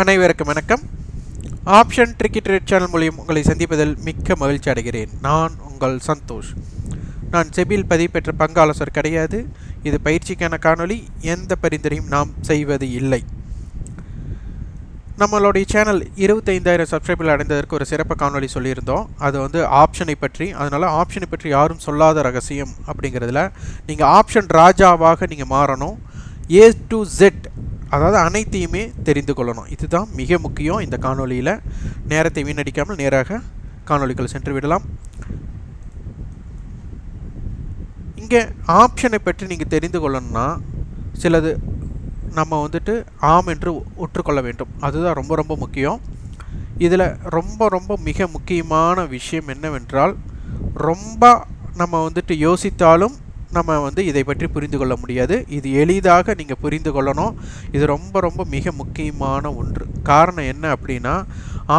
அனைவருக்கும் வணக்கம். Option tricky trade channel மூலியம் உங்களை சந்திப்பதில் மிக்க மகிழ்ச்சி அடைகிறேன். நான் உங்கள் சந்தோஷ். நான் செபியில் பதிவு பெற்ற பங்கு ஆலோசகர் கிடையாது. இது பயிற்சிக்கான காணொளி. எந்த பரிந்துரையும் நாம் செய்வது இல்லை. நம்மளுடைய சேனல் 25,000 சப்ஸ்கிரைபர்கள் அடைந்ததற்கு ஒரு சிறப்பு காணொளி சொல்லியிருந்தோம். அது ஆப்ஷனை பற்றி. அதனால் ஆப்ஷனை பற்றி யாரும் சொல்லாத ரகசியம் அப்படிங்கிறதுல நீங்கள் ஆப்ஷன் ராஜாவாக நீங்கள் மாறணும். A to Z, அதாவது அனைத்தையுமே தெரிந்து கொள்ளணும். இதுதான் மிக முக்கியம். இந்த காணொலியில் நேரத்தை வீணடிக்காமல் நேராக காணொலிகள் சென்று விடலாம். இங்கே ஆப்ஷனை பற்றி நீங்கள் தெரிந்து கொள்ளணும்னா சிலது நம்ம ஆம் என்று ஒற்றுக்கொள்ள வேண்டும். அதுதான் ரொம்ப ரொம்ப முக்கியம். இதில் ரொம்ப மிக முக்கியமான விஷயம் என்னவென்றால், ரொம்ப நம்ம யோசித்தாலும் நம்ம இதை பற்றி புரிந்து கொள்ள முடியாது. இது எளிதாக நீங்கள் புரிந்து கொள்ளணும். இது ரொம்ப மிக முக்கியமான ஒன்று. காரணம் என்ன அப்படின்னா,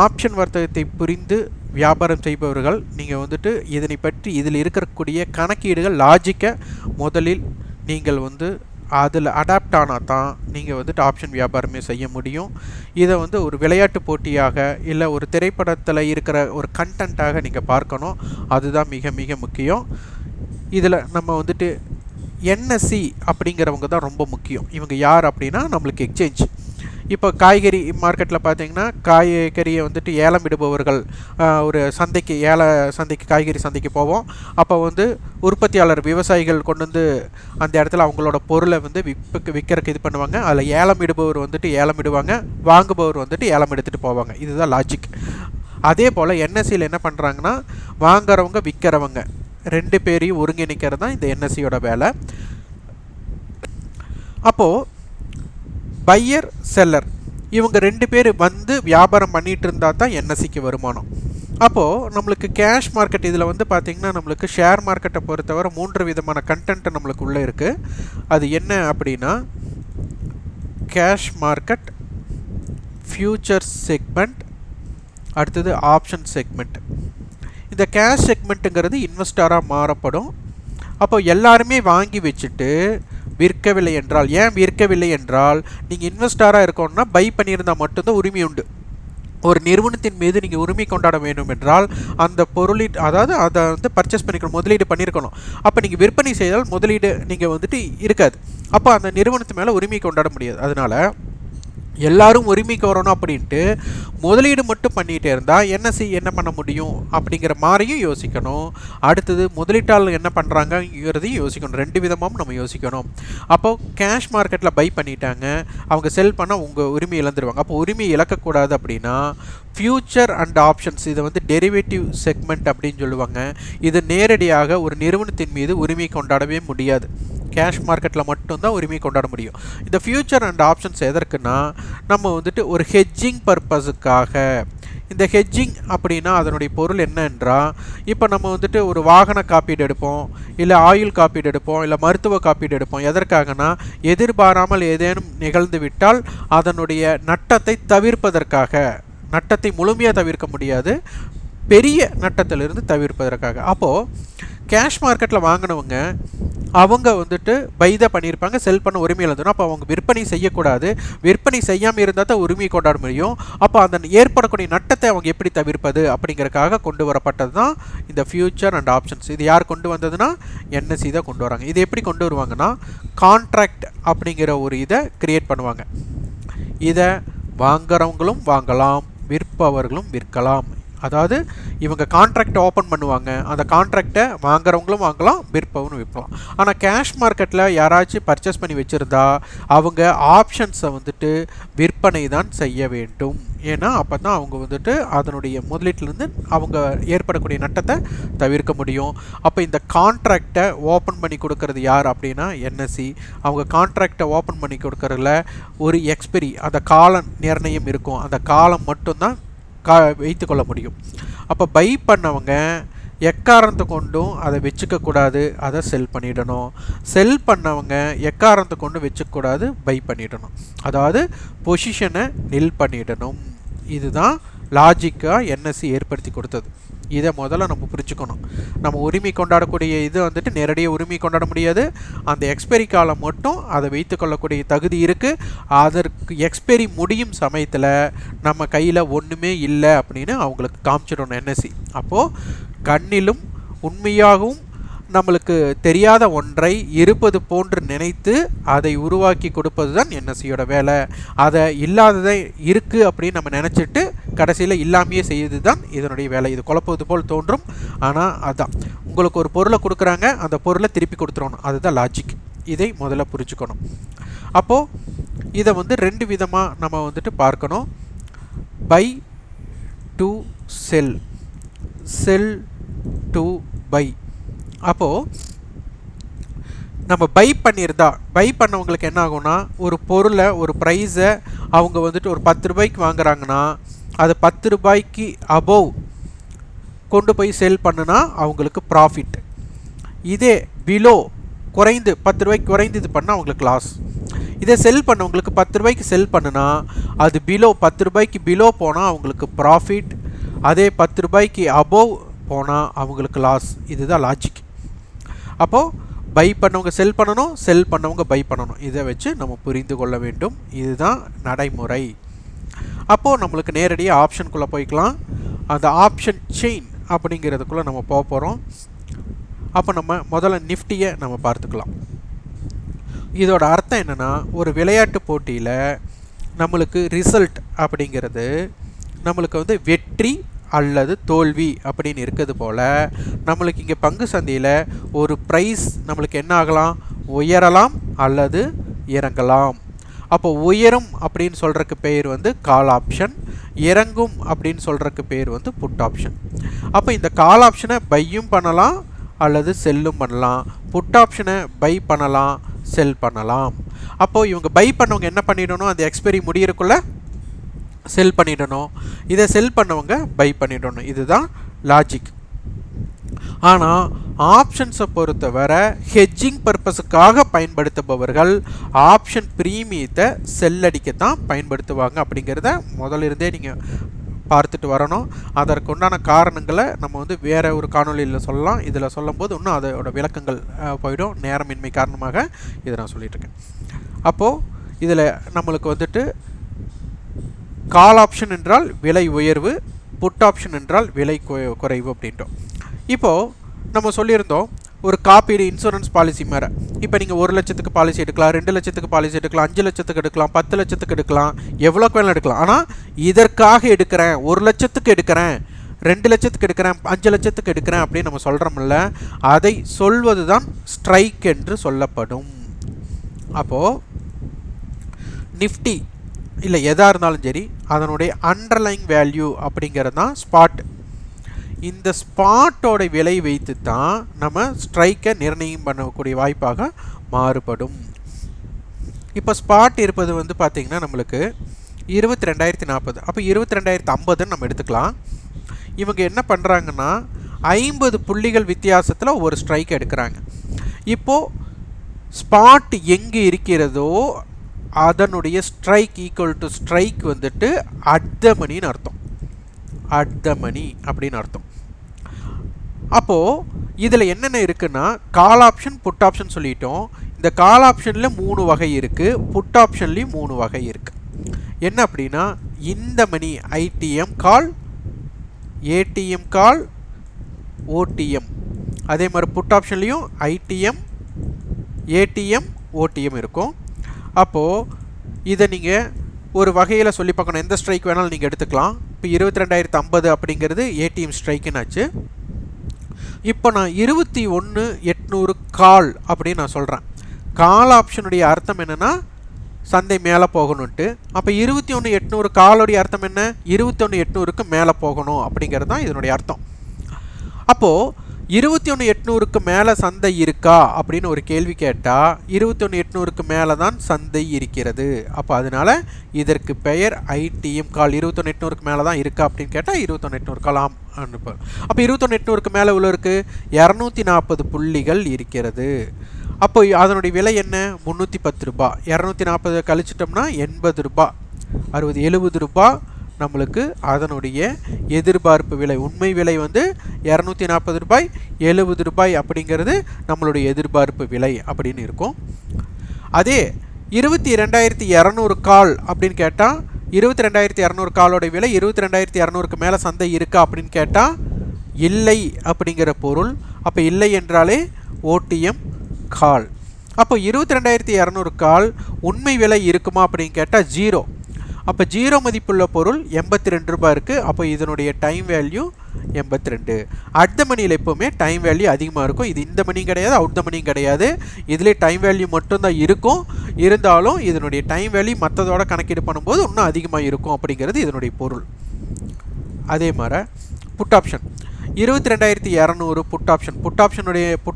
ஆப்ஷன் வர்த்தகத்தை புரிந்து வியாபாரம் செய்பவர்கள் நீங்கள் இதனை பற்றி இதில் இருக்கக்கூடிய கணக்கீடுகள் லாஜிக்கை முதலில் நீங்கள் அதில் அடாப்ட் ஆனால் தான் நீங்கள் ஆப்ஷன் வியாபாரமே செய்ய முடியும். இதை ஒரு விளையாட்டு போட்டியாக இல்லை ஒரு திரைப்படத்தில் இருக்கிற ஒரு கண்டென்ட்டாக நீங்கள் பார்க்கணும். அதுதான் மிக முக்கியம். இதில் நம்ம NSE அப்படிங்கிறவங்க தான் ரொம்ப முக்கியம். இவங்க யார் அப்படின்னா, நம்மளுக்கு எக்ஸ்சேஞ்ச். இப்போ காய்கறி மார்க்கெட்டில் பார்த்தீங்கன்னா, காய்கறியை ஏலம் விடுபவர்கள் ஒரு சந்தைக்கு சந்தைக்கு காய்கறி சந்தைக்கு போவோம். அப்போ உற்பத்தியாளர் விவசாயிகள் கொண்டு அந்த இடத்துல அவங்களோட பொருளை விற்கிறதுக்கு இது பண்ணுவாங்க. அதில் ஏலம் விடுபவர் ஏலம் விடுவாங்க, வாங்குபவர் ஏலம் எடுத்துகிட்டு போவாங்க. இதுதான் லாஜிக். அதே போல் NSEயில் என்ன பண்ணுறாங்கன்னா, வாங்குறவங்க விற்கிறவங்க ரெண்டு பேரையும் ஒருங்கிணைக்கிறது தான் இந்த NSEயோட வேலை. அப்போது பையர் செல்லர் இவங்க ரெண்டு பேர் வியாபாரம் பண்ணிகிட்டு இருந்தால் தான் NSEக்கு வருமானம். அப்போது நம்மளுக்கு கேஷ் மார்க்கெட் இதில் பார்த்திங்கன்னா, நம்மளுக்கு ஷேர் மார்க்கெட்டை பொறுத்தவரை 3 விதமான கண்டென்ட் நம்மளுக்கு உள்ளே இருக்குது. அது என்ன அப்படின்னா, கேஷ் மார்க்கெட், ஃபியூச்சர் செக்மெண்ட், அடுத்தது ஆப்ஷன் செக்மெண்ட். இந்த கேஷ் செக்மெண்ட்டுங்கிறது இன்வெஸ்டராக மாறப்படும். அப்போ எல்லாருமே வாங்கி வச்சுட்டு விற்கவில்லை என்றால், ஏன் விற்கவில்லை என்றால், நீங்கள் இன்வெஸ்டராக இருக்கணும்னா பை பண்ணியிருந்தால் மட்டும்தான் உரிமை உண்டு. ஒரு நிறுவனத்தின் மீது நீங்கள் உரிமை கொண்டாட வேண்டும் என்றால் அந்த அதாவது அதை பர்ச்சேஸ் பண்ணிக்கணும், முதலீடு பண்ணியிருக்கணும். அப்போ நீங்கள் விற்பனை செய்தால் முதலீடு நீங்கள் இருக்காது. அப்போ அந்த நிறுவனத்து மேலே உரிமை கொண்டாட முடியாது. அதனால் எல்லாரும் உரிமைக்கு வரணும் அப்படின்ட்டு முதலீடு மட்டும் பண்ணிகிட்டே இருந்தால் NSE என்ன பண்ண முடியும் அப்படிங்கிற மாதிரியும் யோசிக்கணும். அடுத்தது முதலீட்டாளர் என்ன பண்ணுறாங்கங்கிறதையும் யோசிக்கணும். 2 விதமாகவும் நம்ம யோசிக்கணும். அப்போது கேஷ் மார்க்கெட்டில் பை பண்ணிட்டாங்க, அவங்க செல் பண்ணால் உங்கள் உரிமை இழந்துருவாங்க. அப்போ உரிமை இழக்கக்கூடாது அப்படின்னா ஃபியூச்சர் அண்ட் ஆப்ஷன்ஸ், இதை டெரிவேட்டிவ் செக்மெண்ட் அப்படின்னு சொல்லுவாங்க. இது நேரடியாக ஒரு நிறுவனத்தின் மீது உரிமை கொண்டாடவே முடியாது. கேஷ் மார்க்கெட்டில் மட்டும்தான் உரிமை கொண்டாட முடியும். இந்த ஃபியூச்சர் அண்ட் ஆப்ஷன்ஸ் எதற்குன்னா, நம்ம ஒரு ஹெட்ஜிங் பர்பஸுக்காக. இந்த ஹெட்ஜிங் அப்படின்னா அதனுடைய பொருள் என்னென்றால், இப்போ நம்ம ஒரு வாகன காப்பீடு எடுப்போம், இல்லை ஆயுள் காப்பீடு எடுப்போம், இல்லை மருத்துவ காப்பீடு எடுப்போம். எதற்காகனா, எதிர்பாராமல் ஏதேனும் நிகழ்ந்து விட்டால் அதனுடைய நட்டத்தை தவிர்ப்பதற்காக. நட்டத்தை முழுமையாக தவிர்க்க முடியாது, பெரிய நட்டத்திலிருந்து தவிர்ப்பதற்காக. அப்போது கேஷ் மார்க்கெட்டில் வாங்கினவங்க அவங்க பை தான் பண்ணியிருப்பாங்க, செல் பண்ண உரிமை இழந்தோம். அப்போ அவங்க விற்பனை செய்யக்கூடாது. விற்பனை செய்யாமல் இருந்தால் தான் உரிமையை கொண்டாட முடியும். அப்போ அந்த ஏற்படக்கூடிய நட்டத்தை அவங்க எப்படி தவிர்ப்பது அப்படிங்கிறதுக்காக கொண்டு வரப்பட்டது தான் இந்த ஃபியூச்சர் அண்ட் ஆப்ஷன்ஸ். இது யார் கொண்டு வந்ததுன்னா NSE தான் கொண்டு வராங்க. இது எப்படி கொண்டு வருவாங்கன்னா, கான்ட்ராக்ட் அப்படிங்கிற ஒரு இதை கிரியேட் பண்ணுவாங்க. இதை வாங்குறவங்களும் வாங்கலாம், விற்பவர்களும் விற்கலாம். அதாவது இவங்க கான்ட்ராக்டை ஓப்பன் பண்ணுவாங்க, அந்த கான்ட்ராக்டை வாங்குறவங்களும் வாங்கலாம், விற்பவனும் விற்கலாம். ஆனால் கேஷ் மார்க்கெட்டில் யாராச்சும் பர்ச்சேஸ் பண்ணி வச்சுருந்தா அவங்க ஆப்ஷன்ஸை விற்பனை தான் செய்ய வேண்டும். ஏன்னா அப்போ தான் அவங்க அதனுடைய முதலீட்டிலேருந்து அவங்க ஏற்படக்கூடிய நட்டத்தை தவிர்க்க முடியும். அப்போ இந்த கான்ட்ராக்டை ஓப்பன் பண்ணி கொடுக்கறது யார் அப்படின்னா NSE. அவங்க கான்ட்ராக்டை ஓப்பன் பண்ணி கொடுக்கறதுல ஒரு எக்ஸ்பெரி, அந்த கால நிர்ணயம் இருக்கும். அந்த காலம் மட்டும்தான் வைத்து கொள்ள முடியும். அப்போ பை பண்ணவங்க எக்காரணத்தை கொண்டும் அதை வச்சுக்கக்கூடாது, அதை செல் பண்ணிடணும். செல் பண்ணவங்க எக்காரணத்தை கொண்டு வச்சுக்கூடாது, பை பண்ணிடணும். அதாவது பொசிஷனை நில் பண்ணிடணும். இதுதான் லாஜிக்காக NSE ஏற்படுத்தி கொடுத்தது. இதை முதல்ல நம்ம புரிஞ்சுக்கணும். நம்ம உரிமை கொண்டாடக்கூடிய இது வந்துட்டு நேரடியாக உரிமை கொண்டாட முடியாது. அந்த எக்ஸ்பைரி காலம் மட்டும் அதை வைத்துக்கொள்ளக்கூடிய தகுதி இருக்குது. அதற்கு எக்ஸ்பைரி முடியும் சமயத்தில் நம்ம கையில் ஒன்றுமே இல்லை அப்படின்னு அவங்களுக்கு காமிச்சிடணும் என்எஸ்சி. அப்போது கண்ணிலும் உண்மையாகவும் நம்மளுக்கு தெரியாத ஒன்றை இருப்பது போன்று நினைத்து அதை உருவாக்கி கொடுப்பது தான் என்எஸ்சியோட வேலை. அதை இல்லாததை இருக்குது அப்படின்னு நம்ம நினச்சிட்டு கடைசியில் இல்லாமையே செய்வது தான் இதனுடைய வேலை. இது குழப்பது போல் தோன்றும், ஆனால் அதுதான். உங்களுக்கு ஒரு பொருளை கொடுக்குறாங்க, அந்த பொருளை திருப்பி கொடுத்துடணும், அதுதான் லாஜிக். இதை முதல்ல புரிஞ்சுக்கணும். அப்போது இதை வந்து ரெண்டு விதமாக நம்ம வந்துட்டு பார்க்கணும். Buy to sell, sell to buy. அப்போது நம்ம பை பண்ணியிருந்தா, பை பண்ணவங்களுக்கு என்ன ஆகும்னா, ஒரு பொருளை ஒரு ப்ரைஸை அவங்க வந்துட்டு ஒரு 10 ரூபாய்க்கு வாங்குறாங்கன்னா அது 10 ரூபாய்க்கு அபோவ் கொண்டு போய் செல் பண்ணுனா அவங்களுக்கு ப்ராஃபிட். இதே பிலோ குறைந்து 10 ரூபாய்க்கு குறைந்து இது பண்ணால் அவங்களுக்கு லாஸ். இதே செல் பண்ணவங்களுக்கு 10 ரூபாய்க்கு செல் பண்ணுனா அது பிலோ 10 ரூபாய்க்கு பிலோ போனால் அவங்களுக்கு ப்ராஃபிட். அதே 10 ரூபாய்க்கு அபோவ் போனால் அவங்களுக்கு லாஸ். இதுதான் லாஜிக். அப்போது பை பண்ணவங்க செல் பண்ணணும், செல் பண்ணவங்க பை பண்ணணும். இதை வச்சு நம்ம புரிந்து கொள்ள வேண்டும். இதுதான் நடைமுறை. அப்போது நம்மளுக்கு நேரடியாக ஆப்ஷனுக்குள்ளே போய்க்கலாம். அந்த ஆப்ஷன் செயின் அப்படிங்கிறதுக்குள்ளே நம்ம போக போகிறோம். அப்போ நம்ம முதல்ல நிஃப்டியை நம்ம பார்த்துக்கலாம். இதோட அர்த்தம் என்னென்னா, ஒரு விளையாட்டு போட்டியில் நம்மளுக்கு ரிசல்ட் அப்படிங்கிறது நம்மளுக்கு வந்து வெற்றி அல்லது தோல்வி அப்படின்னு இருக்கிறது போல், நம்மளுக்கு இங்கே பங்கு சந்தையில் ஒரு ப்ரைஸ் நம்மளுக்கு என்ன ஆகலாம், உயரலாம் அல்லது இறங்கலாம். அப்போ உயரும் அப்படின்னு சொல்கிறதுக்கு பேர் வந்து கால் ஆப்ஷன், இறங்கும் அப்படின்னு சொல்கிறதுக்கு பேர் வந்து புட் ஆப்ஷன். அப்போ இந்த கால் ஆப்ஷனை பையும் பண்ணலாம் அல்லது செல்லும் பண்ணலாம், புட் ஆப்ஷனை பை பண்ணலாம், செல் பண்ணலாம். அப்போது இவங்க பை பண்ணவங்க என்ன பண்ணிடணும், அந்த எக்ஸ்பைரி முடியறக்குள்ள செல் பண்ணிடணும். இதை செல் பண்ணவங்க பை பண்ணிடணும். இதுதான் லாஜிக். ஆனால் ஆப்ஷன்ஸை பொறுத்தவரை ஹெட்ஜிங் பர்பஸுக்காக பயன்படுத்துபவர்கள் ஆப்ஷன் ப்ரீமியத்தை செல்லடிக்கத்தான் பயன்படுத்துவாங்க. அப்படிங்கிறத முதலிருந்தே நீங்கள் பார்த்துட்டு வரணும். அதற்குண்டான காரணங்களை நம்ம வந்து வேறு ஒரு காணொலியில் சொல்லலாம். இதில் சொல்லும்போது இன்னும் அதோட விளக்கங்கள் போயிடும். நேரமின்மை காரணமாக இதை நான் சொல்லிகிட்ருக்கேன். அப்போது இதில் நம்மளுக்கு வந்துட்டு கால் ஆப்ஷன் என்றால் விலை உயர்வு, புட் ஆப்ஷன் என்றால் விலை குறைவு அப்படின்ட்டோம். இப்போது நம்ம சொல்லியிருந்தோம் ஒரு காப்பீடு இன்சூரன்ஸ் பாலிசி மேலே. இப்போ நீங்கள் 1 லட்சத்துக்கு பாலிசி எடுக்கலாம், 2 லட்சத்துக்கு பாலிசி எடுக்கலாம், 5 லட்சத்துக்கு எடுக்கலாம், 10 லட்சத்துக்கு எடுக்கலாம், எவ்வளோக்கு வேணாலும் எடுக்கலாம். ஆனால் இதற்காக எடுக்கிறேன், 1 லட்சத்துக்கு எடுக்கிறேன், 2 லட்சத்துக்கு எடுக்கிறேன், 5 லட்சத்துக்கு எடுக்கிறேன் அப்படின்னு நம்ம சொல்கிறோம்ல, அதை சொல்வது தான் ஸ்ட்ரைக் என்று சொல்லப்படும். அப்போது நிஃப்டி இல்லை எதாக இருந்தாலும் சரி, அதனுடைய அண்டர்லைங் வேல்யூ அப்படிங்கிறது தான் ஸ்பாட். இந்த ஸ்பாட்டோட விலை வைத்து தான் நம்ம ஸ்ட்ரைக்கை நிர்ணயம் பண்ணக்கூடிய வாய்ப்பாக மாறுபடும். இப்போ ஸ்பாட் இருப்பது வந்து பார்த்திங்கன்னா நம்மளுக்கு 22,040. அப்போ 22,050 நம்ம எடுத்துக்கலாம். இவங்க என்ன பண்ணுறாங்கன்னா 50 புள்ளிகள் வித்தியாசத்தில் ஒரு ஸ்ட்ரைக் எடுக்கிறாங்க. இப்போது ஸ்பாட் எங்கே இருக்கிறதோ அதனுடைய ஸ்ட்ரைக் ஈக்குவல் டு ஸ்ட்ரைக் வந்துட்டு அட் த மணின்னு அர்த்தம். அட் த மணி அப்படின்னு அர்த்தம். அப்போது இதில் என்னென்ன இருக்குன்னா, கால் ஆப்ஷன் புட் ஆப்ஷன் சொல்லிட்டோம். இந்த கால் ஆப்ஷனில் 3 வகை இருக்குது, புட் ஆப்ஷன்லேயும் 3 வகை இருக்குது. என்ன அப்படின்னா, இந்த மணி ஐடிஎம் கால், ஏடிஎம் கால், ஓடிஎம். அதே மாதிரி புட் ஆப்ஷன்லேயும் ஐடிஎம், ஏடிஎம், ஓடிஎம் இருக்கும். அப்போது இதை நீங்கள் ஒரு வகையில் சொல்லி பார்க்கணும். எந்த ஸ்ட்ரைக் வேணாலும் நீங்கள் எடுத்துக்கலாம். இப்போ 22,050 அப்படிங்கிறது ஏடிஎம் ஸ்ட்ரைக்குன்னாச்சு. இப்போ நான் 21,800 கால் அப்படின்னு நான் சொல்கிறேன். கால் ஆப்ஷனுடைய அர்த்தம் என்னென்னா சந்தை மேலே போகணுன்ட்டு. அப்போ 21,800 காலோடைய அர்த்தம் என்ன, 21,800க்கு மேலே போகணும் அப்படிங்கிறது தான் இதனுடைய அர்த்தம். அப்போது 21,800க்கு மேலே சந்தை இருக்கா அப்படின்னு ஒரு கேள்வி கேட்டால் 21,800க்கு மேலே தான் சந்தை இருக்கிறது. அப்போ அதனால் இதற்கு பெயர் ஐடிஎம் கால். 21,800க்கு மேலே தான் இருக்கா அப்படின்னு கேட்டால் 21,800 கால் ஆம் அனுப்ப. அப்போ 21,800க்கு மேலே உள்ள இருக்குது 240 புள்ளிகள் இருக்கிறது. அப்போ அதனுடைய விலை என்ன, 310 ரூபா. 240 கழிச்சிட்டோம்னா 80 ரூபா, 60, 70 ரூபா, நம்மளுக்கு அதனுடைய எதிர்பார்ப்பு விலை, உண்மை விலை வந்து 240 ரூபாய், 70 ரூபாய் அப்படிங்கிறது நம்மளுடைய எதிர்பார்ப்பு விலை அப்படின்னு இருக்கும். அதே 22,200 கால் அப்படின்னு கேட்டால் 22,200 காலோட விலை 22,200க்கு மேலே சந்தை இருக்கா அப்படின்னு கேட்டால் இல்லை அப்படிங்கிற பொருள். அப்போ இல்லை என்றாலே ஓடிஎம் கால். அப்போ 22,200 கால் உண்மை விலை இருக்குமா அப்படின்னு கேட்டால் 0. அப்போ 0 மதிப்புள்ள பொருள் 82 ரூபாய் இருக்குது. அப்போ இதனுடைய டைம் வேல்யூ 82. அட் த மணியில் எப்போவுமே டைம் வேல்யூ அதிகமாக இருக்கும். இது இந்த மணியும் கிடையாது, அவுட் த மணியும் கிடையாது. இதிலே டைம் வேல்யூ மட்டும்தான் இருக்கும். இருந்தாலும் இதனுடைய டைம் வேல்யூ மற்றதோட கணக்கீடு பண்ணும்போது இன்னும் அதிகமாக இருக்கும் அப்படிங்கிறது இதனுடைய பொருள். அதே மாதிரி புட் ஆப்ஷன் 22,200 புட் ஆப்ஷன். புட்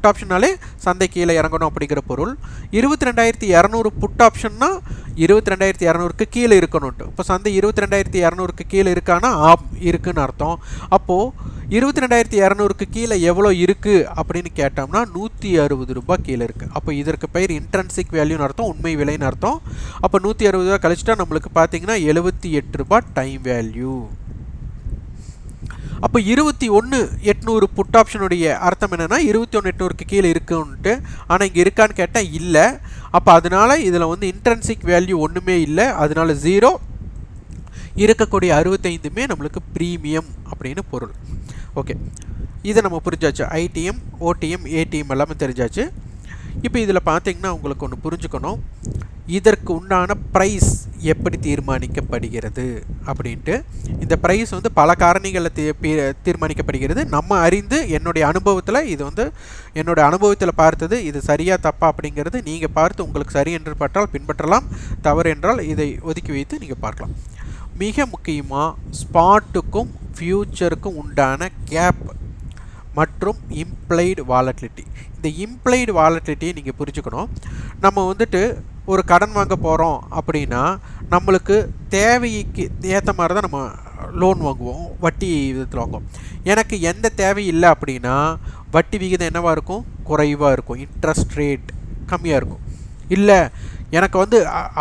ஆப்ஷனாலே சந்தை கீழே இறங்கணும் அப்படிங்கிற பொருள். 22,200 புட் ஆப்ஷன்னா 22,200க்கு கீழே இருக்கணும்ட்டு. இப்போ சந்தை 22,200க்கு கீழே இருக்கான்னா ஆம் இருக்குன்னு அர்த்தம். அப்போது 22,200க்கு கீழே எவ்வளோ இருக்குது அப்படின்னு கேட்டோம்னா 160 ரூபாய் கீழே இருக்குது. அப்போ இதற்கு பெயர் இன்ட்ரன்சிக் வேல்யூன்னு அர்த்தம், உண்மை விலைன்னு அர்த்தம். அப்போ 160 ரூபா கழிச்சிட்டா நம்மளுக்கு பார்த்தீங்கன்னா 78 ரூபாய் டைம் வேல்யூ. அப்போ 21,800 புட் ஆப்ஷனுடைய அர்த்தம் என்னென்னா 21,800க்கு கீழே இருக்குன்ட்டு. ஆனால் இங்கே இருக்கான்னு கேட்டால் இல்லை. அப்போ அதனால் இதில் வந்து இன்ட்ரன்சிக் வேல்யூ ஒன்றுமே இல்லை, அதனால 0. இருக்கக்கூடிய 65மே நம்மளுக்கு ப்ரீமியம் அப்படின்னு பொருள். ஓகே, இதை நம்ம புரிஞ்சாச்சு. ஐடிஎம், ஓடிஎம், ஏடிஎம் எல்லாமே தெரிஞ்சாச்சு. இப்போ இதில் பார்த்தீங்கன்னா உங்களுக்கு ஒன்று புரிஞ்சுக்கணும், இதற்கு உண்டான ப்ரைஸ் எப்படி தீர்மானிக்கப்படுகிறது அப்படின்ட்டு. இந்த ப்ரைஸ் வந்து பல காரணிகளில் தீர்மானிக்கப்படுகிறது. நம்ம அறிந்து என்னுடைய அனுபவத்தில் இது வந்து என்னோடய அனுபவத்தில் பார்த்தது, இது சரியாக தப்பா அப்படிங்கிறது நீங்கள் பார்த்து உங்களுக்கு சரி என்று பட்டால் பின்பற்றலாம், தவறு என்றால் இதை ஒதுக்கி வைத்து நீங்கள் பார்க்கலாம். மிக முக்கியமாக ஸ்பாட்டுக்கும் ஃபியூச்சருக்கும் உண்டான கேப் மற்றும் இம்ப்ளைடு வாலட்டிலிட்டி. இந்த இம்ப்ளைடு வாலட்டிலிட்டியை நீங்கள் புரிஞ்சுக்கணும். நம்ம வந்துட்டு ஒரு கடன் வாங்க போகிறோம் அப்படின்னா நம்மளுக்கு தேவைக்கு ஏற்ற மாதிரி தான் நம்ம லோன் வாங்குவோம், வட்டி விகிதத்தில் வாங்குவோம். எனக்கு எந்த தேவை இல்லை அப்படின்னா வட்டி விகிதம் என்னவாக இருக்கும், குறைவாக இருக்கும், இன்ட்ரெஸ்ட் ரேட் கம்மியாக இருக்கும். இல்லை எனக்கு வந்து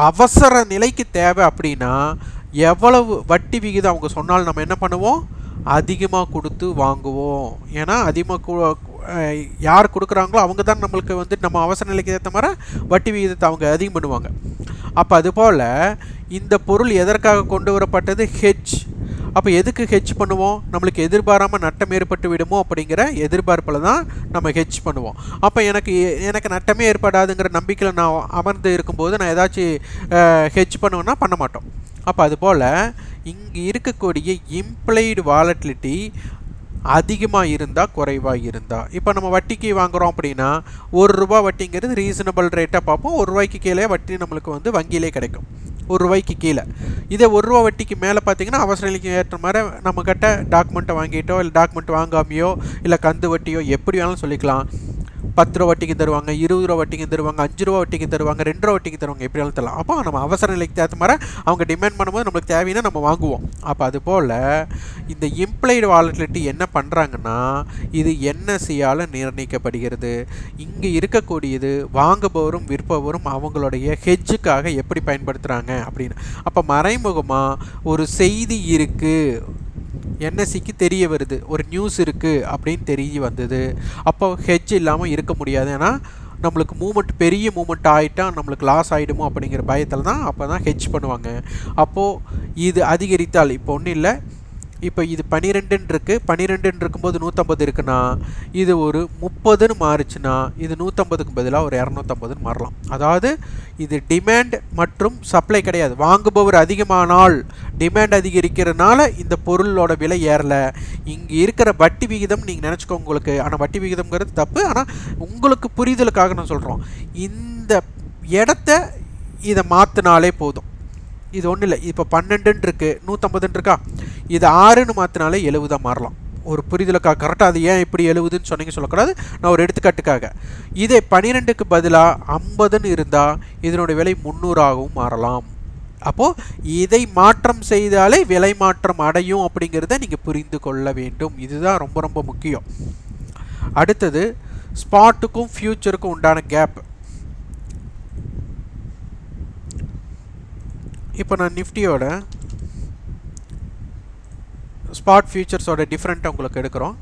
அவசர நிலைக்கு தேவை அப்படின்னா எவ்வளவு வட்டி விகிதம் அவங்க சொன்னாலும் நம்ம என்ன பண்ணுவோம், அதிகமாக கொடுத்து வாங்குவோம். ஏன்னா அதிகமாக யார் கொடுக்குறாங்களோ அவங்க தான் நம்மளுக்கு வந்து நம்ம அவசர நிலைக்கு ஏற்ற மாதிரி வட்டி விகிதத்தை அவங்க அதிகம் பண்ணுவாங்க. அப்போ அதுபோல் இந்த பொருள் எதற்காக கொண்டு வரப்பட்டது, ஹெட்ஜ். அப்போ எதுக்கு ஹெட்ஜ் பண்ணுவோம், நம்மளுக்கு எதிர்பாராமல் நட்டம் ஏற்பட்டு விடுமோ அப்படிங்கிற எதிர்பார்ப்பில் தான் நம்ம ஹெட்ஜ் பண்ணுவோம். அப்போ எனக்கு நட்டமே ஏற்படாதுங்கிற நம்பிக்கையில் நான் அமர்ந்து இருக்கும்போது நான் ஏதாச்சும் ஹெட்ஜ் பண்ணுவேன்னா பண்ண மாட்டோம். அப்போ அதுபோல் இங்கே இருக்கக்கூடிய இம்ப்ளைடு வாலட்டிலிட்டி அதிகமாக இருந்தால் குறைவாக இருந்தால், இப்போ நம்ம வட்டிக்கு வாங்குகிறோம் அப்படின்னா 1 ரூபா வட்டிங்கிறது ரீசனபிள் ரேட்டாக பார்ப்போம். 1 ரூபாய்க்கு கீழே வட்டி நம்மளுக்கு வந்து வங்கியிலே கிடைக்கும், 1 ரூபாய்க்கு கீழே. இதே 1 ரூபா வட்டிக்கு மேலே பார்த்தீங்கன்னா அவசர நிலைக்கு ஏற்ற மாதிரி நம்மக்கிட்ட டாக்குமெண்ட்டை வாங்கிட்டோ இல்லை டாக்குமெண்ட் வாங்காமையோ இல்லை கந்து வட்டியோ எப்படி வேணாலும் சொல்லிக்கலாம். 10 ரூபா வட்டிக்கு தருவாங்க, 20 ரூபா வட்டிக்கு தருவாங்க, 5 ரூபா வட்டிக்கு தருவாங்க, 2 ரூபா வட்டிக்கு தருவாங்க, எப்படி வேணாலும் தரலாம். அப்போ நம்ம அவசர நிலைக்கு ஏற்ற மாதிரி அவங்க டிமாண்ட் பண்ணும்போது நம்மளுக்கு தேவைன்னா நம்ம வாங்குவோம். அப்போ அதுபோல் இந்த இம்ப்ளைடு வாலட்டிலிட்டி என்ன பண்ணுறாங்கன்னா இது என்எஸ்சியால் நிர்ணயிக்கப்படுகிறது. இங்கே இருக்கக்கூடியது வாங்குபவரும் விற்பவரும் அவங்களுடைய ஹெட்ஜுக்காக எப்படி பயன்படுத்துகிறாங்க அப்படின்னு. அப்போ மறைமுகமாக ஒரு செய்தி இருக்குது, என்எஸ்சிக்கு தெரிய வருது, ஒரு நியூஸ் இருக்குது அப்படின்னு தெரிய வந்தது. அப்போ ஹெட்ஜ் இல்லாமல் இருக்க முடியாது. ஏன்னா நம்மளுக்கு மூமெண்ட் பெரிய மூமெண்ட் ஆகிட்டால் நம்மளுக்கு லாஸ் ஆகிடுமோ அப்படிங்கிற பயத்தில் தான் அப்போ தான் ஹெட்ஜ் பண்ணுவாங்க. அப்போது இது அதிகரித்தால், இப்போ ஒன்றும் இல்லை, இப்போ இது 12 இருக்குது, 12 இருக்கும்போது 150 இருக்குன்னா இது ஒரு 30ன்னு மாறுச்சுன்னா இது 150க்கு பதிலாக ஒரு 250ன்னு மாறலாம். அதாவது இது டிமாண்ட் மற்றும் சப்ளை கிடையாது. வாங்குபவர் அதிகமானால் டிமாண்ட் அதிகரிக்கிறதுனால இந்த பொருளோட விலை ஏறலை. இங்கே இருக்கிற வட்டி விகிதம் நீங்கள் நினச்சிக்கோ உங்களுக்கு, ஆனால் வட்டி விகிதம்ங்கிறது தப்பு, ஆனால் உங்களுக்கு புரிதலுக்காக நான் சொல்கிறோம். இந்த இடத்த இதை மாற்றினாலே போதும். இது ஒன்றும் இல்லை, இப்போ 12 இருக்குது, 150 இருக்கா, இது 6ன்னு மாற்றினாலே 70 மாறலாம். ஒரு புரிதலுக்காக, கரெக்டாக அது ஏன் இப்படி 70ன்னு சொன்னீங்க சொல்லக்கூடாது, நான் ஒரு எடுத்துக்காட்டுக்காக. இதே 12க்கு பதிலாக 50ன்னு இருந்தால் இதனுடைய விலை 300ஆகவும் மாறலாம். அப்போது இதை மாற்றம் செய்தாலே விலை மாற்றம் அடையும் அப்படிங்கிறத நீங்கள் புரிந்து கொள்ள வேண்டும். இதுதான் ரொம்ப ரொம்ப முக்கியம். அடுத்தது ஸ்பாட்டுக்கும் ஃபியூச்சருக்கும் உண்டான கேப். இப்போ நான் நிஃப்டியோட ஸ்பாட் ஃபியூச்சர்ஸோட டிஃப்ரெண்ட்டாக உங்களுக்கு எடுக்கிறோம்.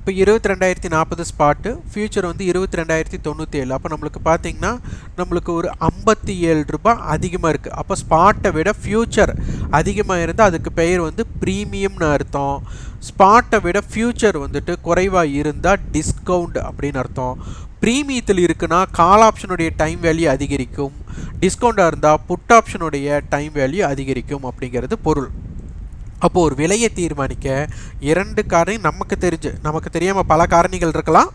இப்போ 22,040 ஸ்பாட்டு, ஃபியூச்சர் வந்து 22,097. அப்போ நம்மளுக்கு பார்த்தீங்கன்னா நம்மளுக்கு ஒரு 57 ரூபாய் அதிகமாக இருக்குது. அப்போ ஸ்பாட்டை விட ஃபியூச்சர் அதிகமாக இருந்தால் அதுக்கு பெயர் வந்து ப்ரீமியம்னு அர்த்தம். ஸ்பாட்டை விட ஃபியூச்சர் வந்துட்டு குறைவாக இருந்தால் டிஸ்கவுண்ட் அப்படின்னு அர்த்தம். ப்ரீமியத்தில் இருக்குன்னா கால் ஆப்ஷனுடைய டைம் வேல்யூ அதிகரிக்கும், டிஸ்கவுண்டாக இருந்தால் புட் ஆப்ஷனுடைய டைம் வேல்யூ அதிகரிக்கும் அப்படிங்கிறது பொருள். அப்போது ஒரு விலையை தீர்மானிக்க 2 காரணி நமக்கு தெரியாமல் பல காரணிகள் இருக்கலாம்,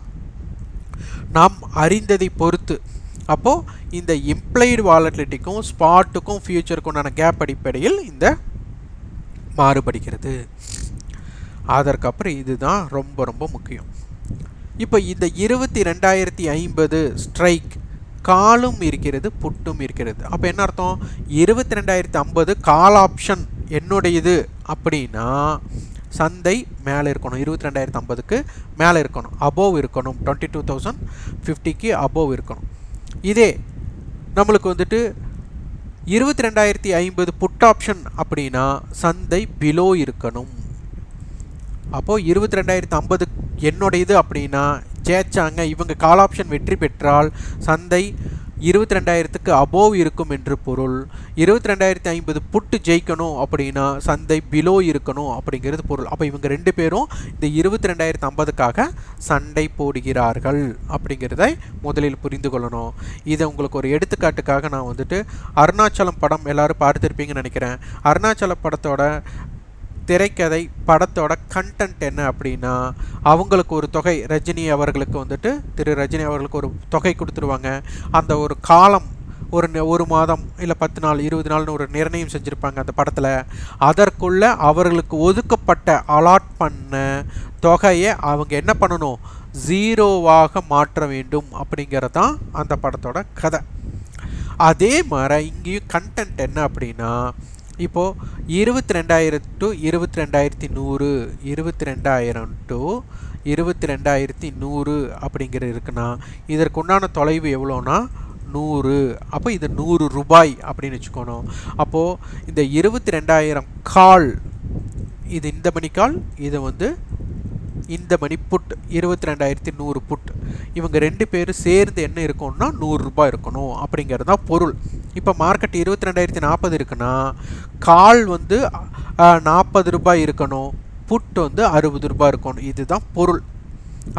நாம் அறிந்ததை பொறுத்து. அப்போது இந்த இம்ப்ளைடு வாலட்டிலிட்டிக்கும் ஸ்பாட்டுக்கும் ஃபியூச்சருக்கும் உண்டான கேப் அடிப்படையில் இந்த மாறுபடுகிறது. அதற்கப்புறம் இதுதான் ரொம்ப ரொம்ப முக்கியம். இப்போ இந்த 22,050 ஸ்ட்ரைக் காலும் இருக்கிறது, புட்டும் இருக்கிறது. அப்போ என்ன அர்த்தம்? 22,050 கால் ஆப்ஷன் என்னுடையது அப்படின்னா சந்தை மேலே இருக்கணும், 22,050க்கு மேலே இருக்கணும், அபோவ் இருக்கணும், 22,050க்கு அபோவ் இருக்கணும். இதே நம்மளுக்கு வந்துட்டு 22,050 புட் ஆப்ஷன் அப்படின்னா சந்தை பிலோ இருக்கணும். அப்போது 22,050 என்னுடையது அப்படின்னா ஜெயிச்சாங்க, இவங்க கால் ஆப்ஷன் வெற்றி பெற்றால் சந்தை 22,000க்கு அபோவ் இருக்கும் என்று பொருள். 22,050 புட்டு ஜெயிக்கணும் அப்படின்னா சந்தை பிலோ இருக்கணும் அப்படிங்கிறது பொருள். அப்போ இவங்க 2 பேரும் இந்த 22,050க்காக சண்டை போடுகிறார்கள் அப்படிங்கிறதை முதலில் புரிந்து கொள்ளணும். இதை உங்களுக்கு ஒரு எடுத்துக்காட்டுக்காக நான் வந்துட்டு அருணாச்சலம் படம் எல்லாரும் பார்த்துருப்பீங்கன்னு நினைக்கிறேன். அருணாச்சலம் படத்தோட திரைக்கதை படத்தோட கண்டென்ட் என்ன அப்படின்னா, அவங்களுக்கு ஒரு தொகை, ரஜினி அவர்களுக்கு வந்துட்டு திரு ரஜினி அவர்களுக்கு ஒரு தொகை கொடுத்துருவாங்க. அந்த ஒரு காலம் ஒரு மாதம் இல்லை 10 நாள் 20 நாள்னு ஒரு நிர்ணயம் செஞ்சுருப்பாங்க அந்த படத்தில். அதற்குள்ளே அவர்களுக்கு ஒதுக்கப்பட்ட அலாட் பண்ண தொகையை அவங்க என்ன பண்ணணும்? 0வாக மாற்ற வேண்டும் அப்படிங்கிறதான் அந்த படத்தோட கதை. அதே மாதிரி இங்கேயும் கண்டென்ட் என்ன அப்படின்னா, இப்போது 22,000 to 22,100, 22,000 to 22,100 அப்படிங்கிறது இருக்குன்னா இதற்கு உண்டான தொலைவு எவ்வளோனா 100. அப்போ இது 100 ரூபாய் அப்படின்னு வச்சுக்கணும். அப்போது இந்த 22,000 கால், இது இந்த மணி கால், இது வந்து இந்த மணி புட், 22,100 புட். இவங்க 2 பேரும் சேர்ந்து என்ன இருக்கும்னா 100 ரூபாய் இருக்கணும் அப்படிங்கிறது தான் பொருள். இப்போ மார்க்கெட் 22,040 இருக்குன்னா கால் வந்து 40 ரூபாய் இருக்கணும், புட் வந்து 60 ரூபாய் இருக்கணும், இதுதான் பொருள்.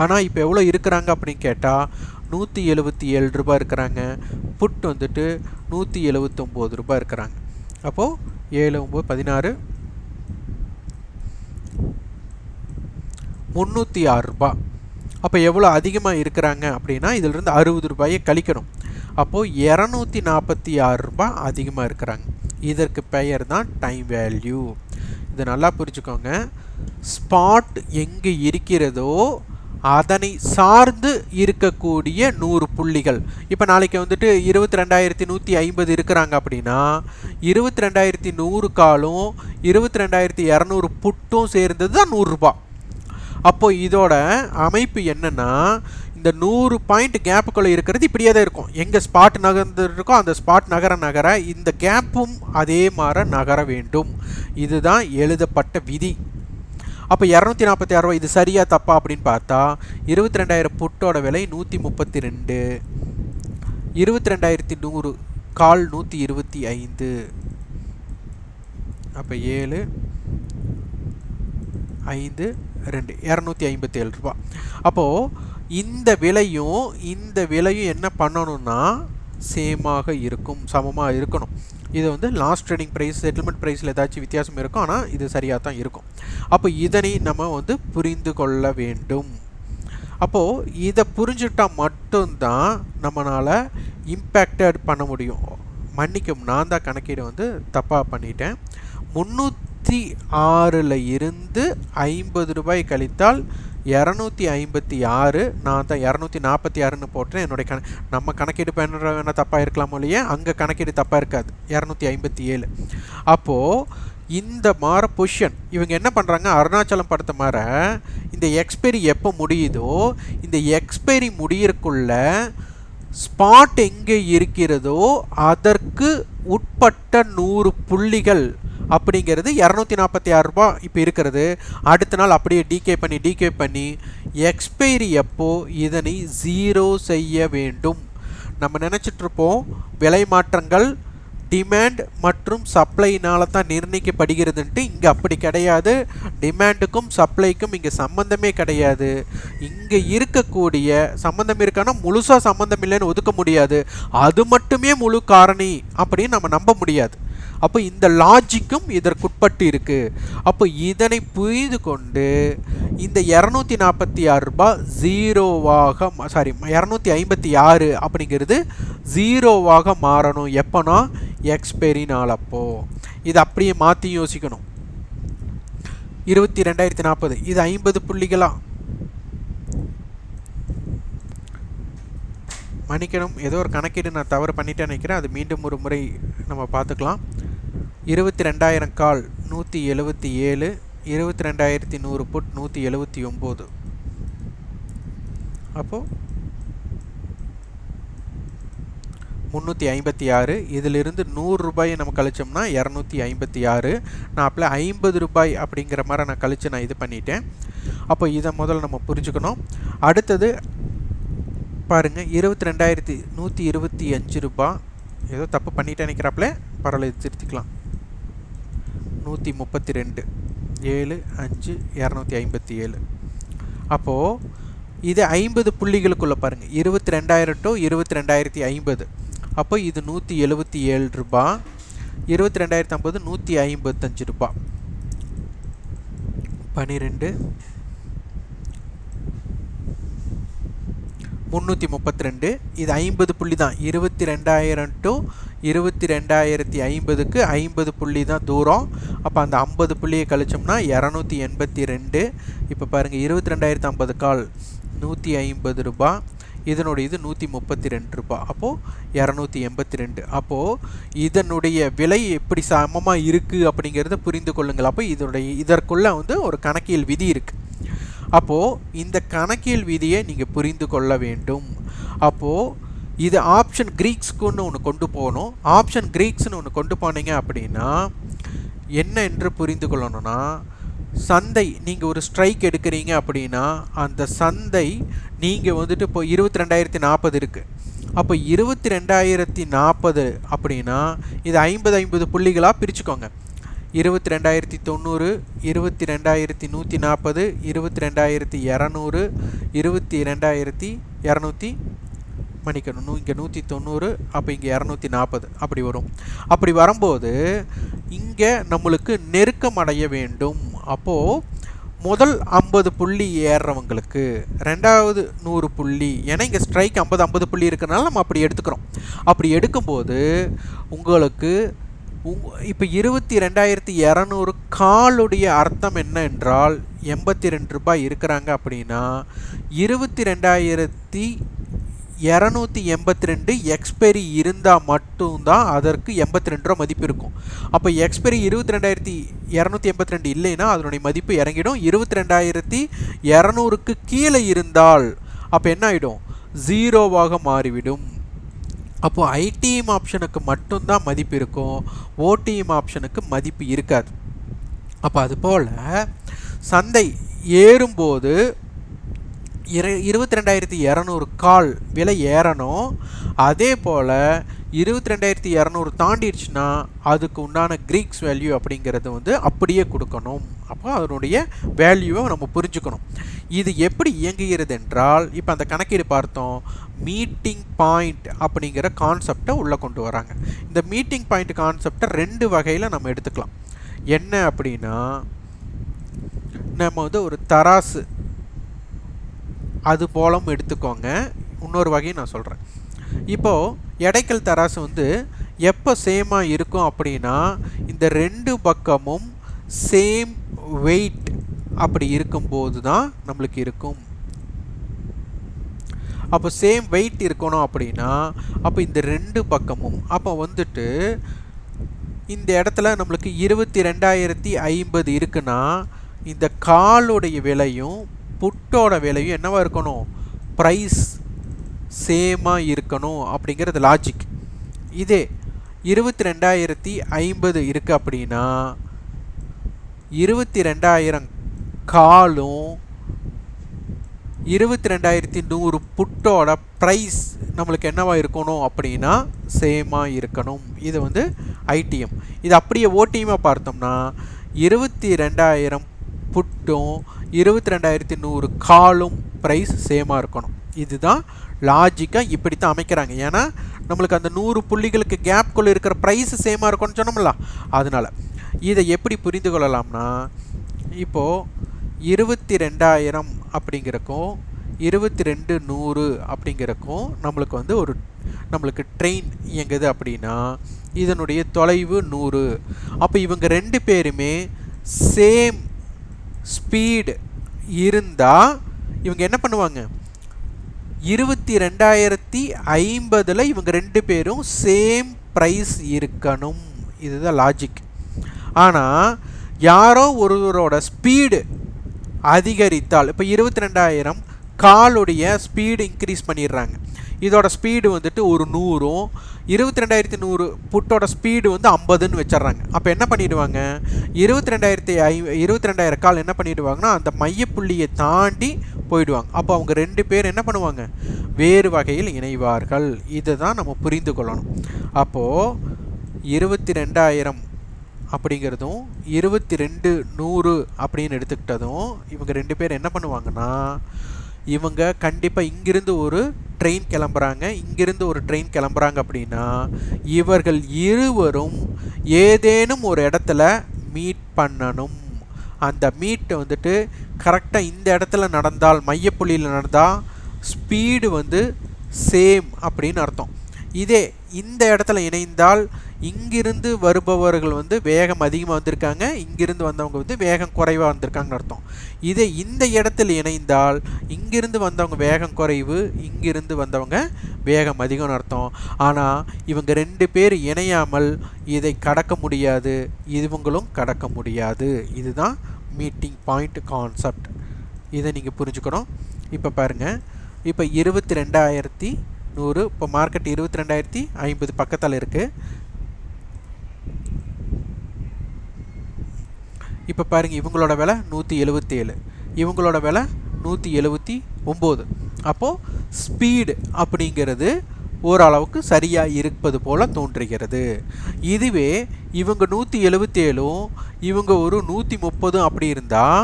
ஆனால் இப்போ எவ்வளோ இருக்கிறாங்க அப்படின்னு கேட்டால் 177 ரூபாய் இருக்கிறாங்க, புட் வந்துட்டு 179 ரூபாய் இருக்கிறாங்க. அப்போது 7 9 16 306 ரூபாய். அப்போ எவ்வளோ அதிகமாக இருக்கிறாங்க அப்படின்னா இதிலிருந்து 60 ரூபாயை கழிக்கணும். அப்போது 246 ரூபாய் அதிகமாக இருக்கிறாங்க. இதற்கு பெயர் தான் டைம் வேல்யூ. இதை நல்லா புரிஞ்சுக்கோங்க. ஸ்பாட் எங்கே இருக்கிறதோ அதனை சார்ந்து இருக்கக்கூடிய 100 புள்ளிகள். இப்போ நாளைக்கு வந்துட்டு 22,150 இருக்கிறாங்க அப்படின்னா 22,100 காலும் 22,200 புட்டும் சேர்ந்தது தான் 100 ரூபாய். அப்போ இதோட அமைப்பு என்னன்னா, இந்த 100 பாயிண்ட் கேப்புக்குள்ளே இருக்கிறது இப்படியே தான் இருக்கும். எங்கே ஸ்பாட் நகர்ந்துருக்கோ அந்த ஸ்பாட் நகர இந்த கேப்பும் அதே மாதிரி நகர வேண்டும். இதுதான் எழுதப்பட்ட விதி. அப்போ 246 ரூபாய், இது சரியா தப்பா அப்படின்னு பார்த்தா 22,000 புட்டோட விலை 132, 22,100 கால் 125. அப்போ 7 5 2 257 ரூபாய். அப்போது இந்த விலையும் என்ன பண்ணணும்னா சேமாக இருக்கும், சமமாக இருக்கணும். இது வந்து லாஸ்ட் ட்ரேடிங் ப்ரைஸ், செட்டில்மெண்ட் ப்ரைஸில் ஏதாச்சும் வித்தியாசம் இருக்கும், ஆனால் இது சரியாக தான் இருக்கும். அப்போ இதனை நம்ம வந்து புரிந்து கொள்ள வேண்டும். அப்போது இதை புரிஞ்சுட்டால் மட்டும்தான் நம்மளால் இம்பேக்டட் பண்ண முடியும். மன்னிக்கும், நான் தான் கணக்கீடு வந்து தப்பாக பண்ணிட்டேன். 306 இருந்து 50 ரூபாய் கழித்தால் 256. நான் தான் 246ன்னு போட்டேன். என்னுடைய நம்ம கணக்கீடு பண்ணுற தப்பாக இருக்கலாமோ இல்லையா, அங்கே கணக்கீடு தப்பாக இருக்காது, 257. அப்போது இந்த மாற பொசிஷன் இவங்க என்ன பண்ணுறாங்க, அருணாச்சலம் படத்தை மாற இந்த எக்ஸ்பைரி எப்போ முடியுதோ இந்த எக்ஸ்பைரி முடியறக்குள்ள ஸ்பாட் எங்கே இருக்கிறதோ அதற்கு உட்பட்ட 100 புள்ளிகள் அப்படிங்கிறது 246 ரூபாய் இப்போ இருக்கிறது. அடுத்த நாள் அப்படியே டிகே பண்ணி எக்ஸ்பைரி எப்போ இதனை 0 செய்ய வேண்டும். நம்ம நினச்சிட்ருப்போம் விலை மாற்றங்கள் டிமாண்ட் மற்றும் சப்ளைனால தான் நிர்ணயிக்கப்படுகிறதுன்ட்டு. இங்கே அப்படி கிடையாது. டிமாண்டுக்கும் சப்ளைக்கும் இங்கே சம்மந்தமே கிடையாது. இங்கே இருக்கக்கூடிய சம்மந்தம் இருக்கான்னா முழுசாக சம்மந்தம் இல்லைன்னு ஒதுக்க முடியாது. அது மட்டுமே முழு காரணி அப்படின்னு நம்ம நம்ப முடியாது. அப்போ இந்த லாஜிக்கும் இதற்குட்பட்டு இருக்குது. அப்போ இதனை புரிந்து கொண்டு இந்த 246 ரூபாய் 0வாக 256 அப்படிங்கிறது 0வாக மாறணும். எப்போனா எக்ஸ்பைரி நாள். அப்போ இது அப்படியே மாற்றி யோசிக்கணும். 22,040 இது 50 புள்ளிகளா? மன்னிக்கணும், ஏதோ ஒரு கணக்கீடு நான் தவறு பண்ணிட்டேன்னு நினைக்கிறேன். அது மீண்டும் ஒரு முறை நம்ம பார்த்துக்கலாம். 22,000 கால் 177, 22,100 புட் 179. அப்போது 356. இதிலிருந்து 100 ரூபாயை நம்ம கழிச்சோம்னா 256. நான் அப்போ 50 ரூபாய் அப்படிங்கிற மாதிரி நான் கழித்து நான் இது பண்ணிட்டேன். அப்போ இதை முதல்ல நம்ம புரிஞ்சுக்கணும். அடுத்தது பாருங்கள், 22,125 ரூபாய். ஏதோ தப்பு பண்ணிட்டேன் நினைக்கிறாப்புல, பரவாயில்ல, இது திருத்திக்கலாம். 132, 7, 5, 257. அப்போது இது 50 புள்ளிகளுக்குள்ளே பாருங்கள், 22,000 to 22,050. அப்போ இது 177 ரூபாய். 22,050 155 ரூபாய். 12, 332. இது 50 புள்ளி தான். 22,000 to 22,050க்கு 50 புள்ளி தான் தூரம். அப்போ அந்த 50 புள்ளியை கழிச்சோம்னா 282. இப்போ பாருங்கள், 22,050 கால் 150 ரூபாய். இதனுடைய இது 132 ரூபாய். அப்போது 282. அப்போது இதனுடைய விலை எப்படி சமமாக இருக்குது அப்படிங்கிறத புரிந்து கொள்ளுங்கள். அப்போ இதற்குள்ளே ஒரு கணக்கியல் விதி இருக்குது. அப்போது இந்த கணக்கியல் விதியை நீங்கள் புரிந்து கொள்ள வேண்டும். அப்போது இது ஆப்ஷன் கிரீக்ஸ்க்குன்னு ஒன்று கொண்டு போகணும். ஆப்ஷன் கிரீக்ஸ்னு ஒன்று கொண்டு போனீங்க அப்படின்னா என்ன என்று புரிந்து கொள்ளணும்னா, சந்தை நீங்கள் ஒரு ஸ்ட்ரைக் எடுக்கிறீங்க அப்படின்னா அந்த சந்தை நீங்கள் இப்போ 22,040 இருக்குது. அப்போ 22,040 அப்படின்னா இது 50 புள்ளிகளாக பிரிச்சுக்கோங்க. 22,090, 22,140, 22,200, 22,200, மன்னிக்கணும், இங்கே 190, அப்போ இங்கே 240 அப்படி வரும். அப்படி வரும்போது இங்கே நம்மளுக்கு நெருக்கம் அடைய வேண்டும். அப்போது முதல் 50 புள்ளி ஏறுறவங்களுக்கு ரெண்டாவது 100 புள்ளி, ஏன்னா இங்கே ஸ்ட்ரைக் 50 புள்ளி இருக்கிறனால நம்ம அப்படி எடுத்துக்கிறோம். அப்படி எடுக்கும்போது உங்களுக்கு இப்போ 22,200 காலுடைய அர்த்தம் என்ன என்றால் 82 ரூபாய் இருக்கிறாங்க அப்படின்னா 22,282 எக்ஸ்பைரி இருந்தால் மட்டும்தான் அதற்கு 82 ரூபா மதிப்பு இருக்கும். அப்போ எக்ஸ்பைரி 22,282 இல்லைன்னா அதனுடைய மதிப்பு இறங்கிடும். 22,200க்கு கீழே இருந்தால் அப்போ என்ன ஆகிடும், 0வாக மாறிவிடும். அப்போது ஐடிஎம் ஆப்ஷனுக்கு மட்டும்தான் மதிப்பு இருக்கும், ஓடிஎம் ஆப்ஷனுக்கு மதிப்பு இருக்காது. அப்போ அதுபோல் சந்தை ஏறும்போது 22,200 கால் விலை ஏறணும். அதே போல் 22,200 தாண்டிடுச்சுன்னா அதுக்கு உண்டான கிரீக்ஸ் வேல்யூ அப்படிங்கிறது அப்படியே கொடுக்கணும். அப்போ அதனுடைய வேல்யூவை நம்ம புரிஞ்சுக்கணும். இது எப்படி இயங்குகிறது என்றால், இப்போ அந்த கணக்கீடு பார்த்தோம், மீட்டிங் பாயிண்ட் அப்படிங்கிற கான்செப்டை உள்ளே கொண்டு வராங்க. இந்த மீட்டிங் பாயிண்ட் கான்செப்டை 2 வகையில் நம்ம எடுத்துக்கலாம். என்ன அப்படின்னா, நம்ம ஒரு தராசு அது போலும் எடுத்துக்கோங்க. இன்னொரு வகையும் நான் சொல்கிறேன். இப்போது எடைக்கல் தராசு எப்போ சேமாக இருக்கும் அப்படின்னா, இந்த 2 பக்கமும் சேம் வெயிட் அப்படி இருக்கும்போது தான் நம்மளுக்கு இருக்கும். அப்போ சேம் வெயிட் இருக்கணும் அப்படின்னா அப்போ இந்த 2 பக்கமும் அப்போ இந்த இடத்துல நம்மளுக்கு 22,050 இருக்குன்னா இந்த காலுடைய விலையும் புட்டோட விலையும் என்னவா இருக்கணும், ப்ரைஸ் சேமாக இருக்கணும் அப்படிங்கிறது லாஜிக். இதே 22,050 இருக்குது அப்படின்னா 22,000 காலும் 22,100 புட்டோட ப்ரைஸ் நம்மளுக்கு என்னவா இருக்கணும் அப்படின்னா சேமாக இருக்கணும். இது வந்து ஐடிஎம். இது அப்படியே ஓடிஎம்மாக பார்த்தோம்னா 22,000 புட்டும் 22,100 காலும் ப்ரைஸ் சேமாக இருக்கணும். இதுதான் லாஜிக்காக இப்படி தான் அமைக்கிறாங்க. ஏன்னா நம்மளுக்கு அந்த 100 புள்ளிகளுக்கு கேப்குள்ளே இருக்கிற ப்ரைஸ் சேமாக இருக்கும்னு சொன்னோம்ல, அதனால் இதை எப்படி புரிந்து கொள்ளலாம்னா, இப்போது 22,000 அப்படிங்கிறக்கும் 22,100 அப்படிங்கிறக்கும் நம்மளுக்கு வந்து நம்மளுக்கு ட்ரெயின் இயங்குது அப்படின்னா இதனுடைய தொலைவு 100. அப்போ இவங்க ரெண்டு பேருமே சேம் ஸ்பீடு இருந்தால் இவங்க என்ன பண்ணுவாங்க, 22,050 இவங்க ரெண்டு பேரும் சேம் ப்ரைஸ் இருக்கணும். இதுதான் லாஜிக். ஆனால் யாரோ ஒருவரோட ஸ்பீடு அதிகரித்தால், இப்போ 22,000 காலுடைய ஸ்பீடு இன்க்ரீஸ் பண்ணிடுறாங்க. இதோட ஸ்பீடு வந்துட்டு ஒரு 100ம் 22,100 புட்டோட ஸ்பீடு வந்து 50ன்னு வச்சிட்றாங்க. அப்போ என்ன பண்ணிடுவாங்க, 22,000 கால் என்ன பண்ணிடுவாங்கன்னா அந்த மையப்புள்ளியை தாண்டி போயிடுவாங்க. அப்போ அவங்க ரெண்டு பேர் என்ன பண்ணுவாங்க, வேறு வகையில் இணைவார்கள். இதை தான் நம்ம புரிந்து கொள்ளணும். அப்போது 22,000 அப்படிங்கிறதும் 22,100 அப்படின்னு எடுத்துக்கிட்டதும் இவங்க ரெண்டு பேர் என்ன பண்ணுவாங்கன்னா, இவங்க கண்டிப்பாக இங்கிருந்து ஒரு ட்ரெயின் கிளம்புறாங்க, இங்கிருந்து ஒரு ட்ரெயின் கிளம்புறாங்க அப்படின்னா இவர்கள் இருவரும் ஏதேனும் ஒரு இடத்துல மீட் பண்ணணும். அந்த மீட்டை வந்துட்டு கரெக்டாக இந்த இடத்துல நடந்தால், மையப்புள்ளியில் நடந்தால் ஸ்பீடு வந்து சேம் அப்படின்னு அர்த்தம். இதே இந்த இடத்துல இணைந்தால் இங்கிருந்து வருபவர்கள் வந்து வேகம் அதிகமாக வந்திருக்காங்க, இங்கிருந்து வந்தவங்க வந்து வேகம் குறைவாக வந்திருக்காங்கன்னு அர்த்தம். இதே இந்த இடத்துல இணைந்தால் இங்கிருந்து வந்தவங்க வேகம் குறைவு, இங்கிருந்து வந்தவங்க வேகம் அதிகம்னு அர்த்தம். ஆனால் இவங்க ரெண்டு பேர் இணையாமல் இதை கடக்க முடியாது, இவங்களும் கடக்க முடியாது. இதுதான் மீட்டிங் பாயிண்ட் கான்செப்ட். இதை நீங்கள் புரிஞ்சுக்கணும். இப்போ பாருங்கள், இப்போ 22,100, இப்போ மார்க்கெட் 22,050 பக்கத்தில் இருக்குது. இப்போ பாருங்கள், இவங்களோட விலை 177, இவங்களோட விலை 179. அப்போது ஸ்பீடு அப்படிங்கிறது ஓரளவுக்கு சரியாக இருப்பது போல் தோன்றுகிறது. இதுவே இவங்க 177ம் இவங்க ஒரு 130 அப்படி இருந்தால்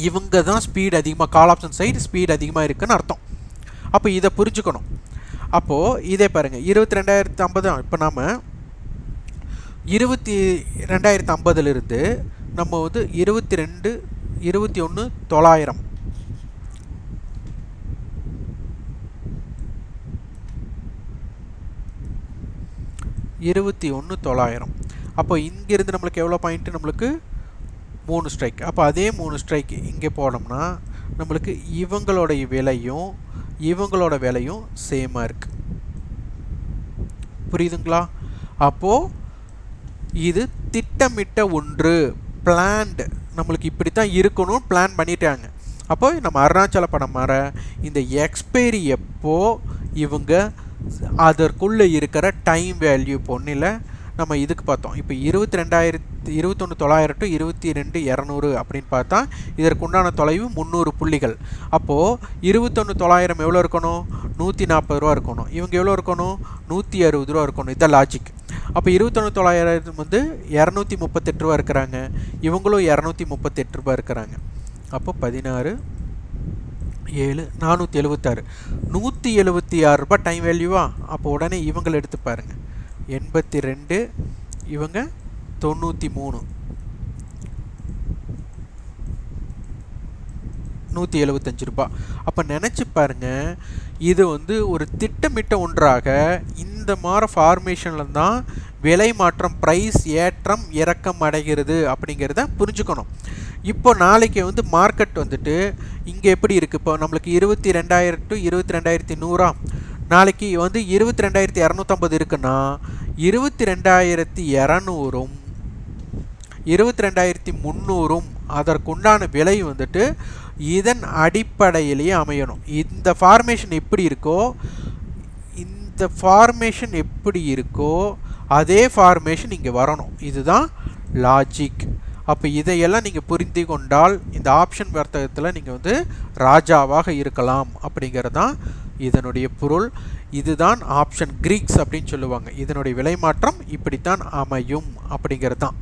இவங்க தான் ஸ்பீடு அதிகமாக, கால் ஆப்ஷன் சைடு ஸ்பீடு அதிகமாக இருக்குதுன்னு அர்த்தம். அப்போ இதை புரிஞ்சுக்கணும். அப்போது இதே பாருங்கள், 22,050. இப்போ நாம் 22,050 நம்ம வந்து 21,900 21,900. அப்போ இங்கேருந்து நம்மளுக்கு எவ்வளோ பாயிண்ட்டு, நம்மளுக்கு 3 ஸ்ட்ரைக். அப்போ அதே 3 ஸ்ட்ரைக் இங்கே போனோம்னா நம்மளுக்கு இவங்களோட விலையும் இவங்களோட விலையும் சேமாக இருக்குது. புரியுதுங்களா? அப்போது இது திட்டமிட்ட ஒன்று, பிளான்டு. நம்மளுக்கு இப்படி தான் இருக்கணும், பிளான் பண்ணிட்டாங்க. அப்போ நம்ம அருணாச்சல படம் மாற இந்த எக்ஸ்பைரி எப்போ இவங்க அதற்குள்ளே இருக்கிற டைம் வேல்யூ பொண்ணில் நம்ம இதுக்கு பார்த்தோம். இப்போ 21,900 டு 22,200 அப்படின்னு பார்த்தா இதற்கு உண்டான தொலைவு 300 புள்ளிகள். அப்போது 21,900 எவ்வளோ இருக்கணும், 140 ரூபா இருக்கணும். இவங்க எவ்வளோ இருக்கணும், 160 ரூபா இருக்கணும். இதான் லாஜிக். அப்போ 21,900 வந்து 238 ரூபா இருக்கிறாங்க, இவங்களும் 238 ரூபா இருக்கிறாங்க. அப்போ 16 7 476, 176 ரூபா டைம் வேல்யூவா. அப்போ உடனே இவங்களை எடுத்து பாருங்கள், 82, இவங்க 93, 175 ரூபா. அப்போ நினச்சி பாருங்கள், இது வந்து ஒரு திட்டமிட்ட ஒன்றாக இந்த மாதிரி ஃபார்மேஷனில் தான் விலை மாற்றம், ப்ரைஸ் ஏற்றம் இறக்கம் அடைகிறது அப்படிங்கிறத புரிஞ்சுக்கணும். இப்போ நாளைக்கு வந்து மார்க்கெட் வந்துட்டு இங்கே எப்படி இருக்குது, இப்போ நம்மளுக்கு 22,000 டு 22,100, நாளைக்கு வந்து 22,250 இருக்குன்னா 22,200ம் 22,300ம் அதற்குண்டான விலை வந்துட்டு இதன் அடிப்படையிலேயே அமையணும். இந்த ஃபார்மேஷன் எப்படி இருக்கோ அதே ஃபார்மேஷன் இங்கே வரணும். இதுதான் லாஜிக். அப்போ இதையெல்லாம் நீங்கள் புரிந்து கொண்டால் இந்த ஆப்ஷன் வர்த்தகத்தில் நீங்கள் வந்து ராஜாவாக இருக்கலாம் அப்படிங்கிறது தான் இதனுடைய பொருள். இதுதான் ஆப்ஷன் கிரீக்ஸ் அப்படின்னு சொல்லுவாங்க. இதனுடைய விலை மாற்றம் இப்படித்தான் அமையும் அப்படிங்கிறது தான்.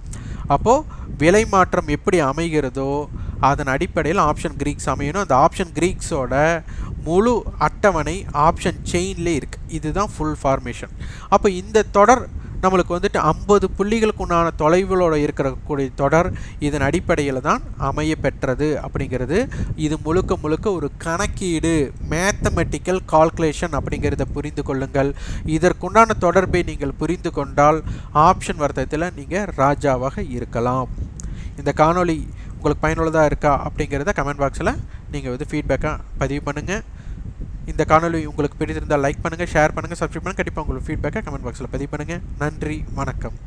அப்போது விலை மாற்றம் எப்படி அமைகிறதோ அதன் அடிப்படையில் ஆப்ஷன் கிரீக்ஸ் அமையணும். அந்த ஆப்ஷன் கிரீக்ஸோட முழு அட்டவணை ஆப்ஷன் செயின்லேயே இருக்குது. இதுதான் ஃபுல் ஃபார்மேஷன். அப்போ இந்த தொடர் நம்மளுக்கு வந்துட்டு 50 புள்ளிகளுக்கு உண்டான தொலைவுகளோட இருக்கக்கூடிய தொடர் இதன் அடிப்படையில் தான் அமைய பெற்றது அப்படிங்கிறது. இது முழுக்க ஒரு கணக்கீடு, மேத்தமெட்டிக்கல் கால்குலேஷன் அப்படிங்கிறத புரிந்து கொள்ளுங்கள். இதற்குண்டான தொடர்பை நீங்கள் புரிந்து கொண்டால் ஆப்ஷன் வர்த்தகத்தில் நீங்கள் ராஜாவாக இருக்கலாம். இந்த காணொளி உங்களுக்கு பயனுள்ளதாக இருக்கா அப்படிங்கிறத கமெண்ட் பாக்ஸில் நீங்கள் வந்து ஃபீட்பேக்காக பதிவு பண்ணுங்கள். இந்த காணொளி உங்களுக்கு பிடித்திருந்தால் லைக் பண்ணுங்கள், ஷேர் பண்ணுங்கள், சப்ஸ்கிரைப் பண்ணுங்கள். கண்டிப்பாக உங்களுக்கு ஃபீட்பேக்கை கமெண்ட் பாக்ஸில் பதிவு பண்ணுங்கள். நன்றி, வணக்கம்.